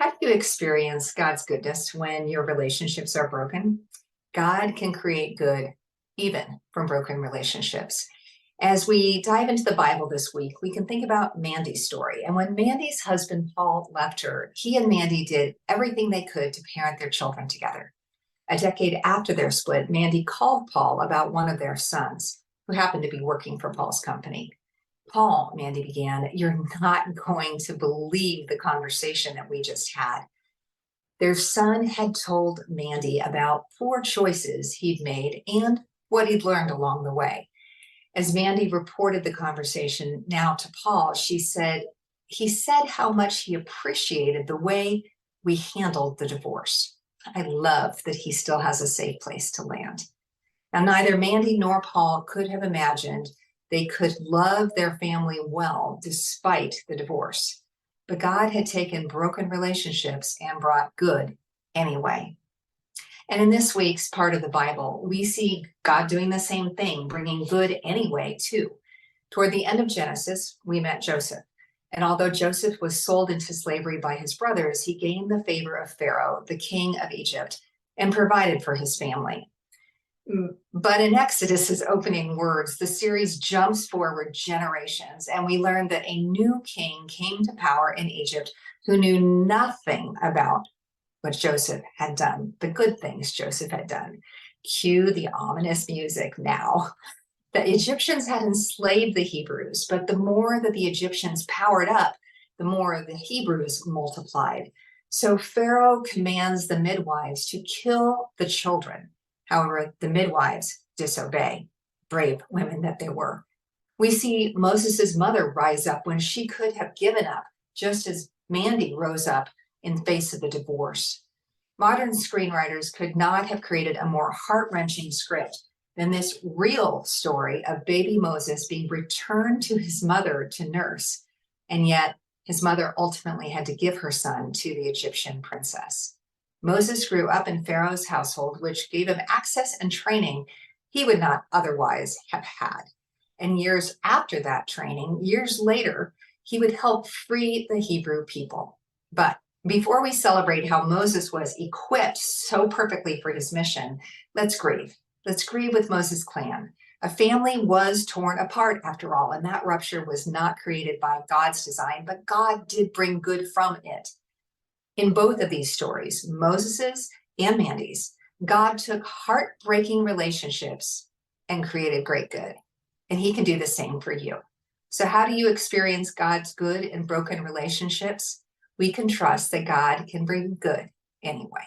How do you experience God's goodness when your relationships are broken? God can create good even from broken relationships. As we dive into the Bible this week, we can think about Mandy's story. And when Mandy's husband Paul left her, he and Mandy did everything they could to parent their children together. A decade after their split, Mandy called Paul about one of their sons, who happened to be working for Paul's company. Paul, Mandy began, you're not going to believe the conversation that we just had. Their son had told Mandy about poor choices he'd made and what he'd learned along the way. As Mandy reported the conversation now to Paul, he said how much he appreciated the way we handled the divorce. I love that he still has a safe place to land. Now, neither Mandy nor Paul could have imagined they could love their family well despite the divorce. But God had taken broken relationships and brought good anyway. And in this week's part of the Bible, we see God doing the same thing, bringing good anyway, too. Toward the end of Genesis, we met Joseph. And although Joseph was sold into slavery by his brothers, he gained the favor of Pharaoh, the king of Egypt, and provided for his family. But in Exodus's opening words, the series jumps forward generations, and we learn that a new king came to power in Egypt who knew nothing about what Joseph had done, the good things Joseph had done. Cue the ominous music now. The Egyptians had enslaved the Hebrews, but the more that the Egyptians powered up, the more the Hebrews multiplied. So Pharaoh commands the midwives to kill the children. However, the midwives disobey, brave women that they were. We see Moses' mother rise up when she could have given up, just as Mandy rose up in face of the divorce. Modern screenwriters could not have created a more heart-wrenching script than this real story of baby Moses being returned to his mother to nurse, and yet his mother ultimately had to give her son to the Egyptian princess. Moses grew up in Pharaoh's household, which gave him access and training he would not otherwise have had. And years after that training, years later, he would help free the Hebrew people. But before we celebrate how Moses was equipped so perfectly for his mission, let's grieve. Let's grieve with Moses' clan. A family was torn apart after all, and that rupture was not created by God's design, but God did bring good from it. In both of these stories, Moses's and Mandy's, God took heartbreaking relationships and created great good. And he can do the same for you. So how do you experience God's good in broken relationships? We can trust that God can bring good anyway.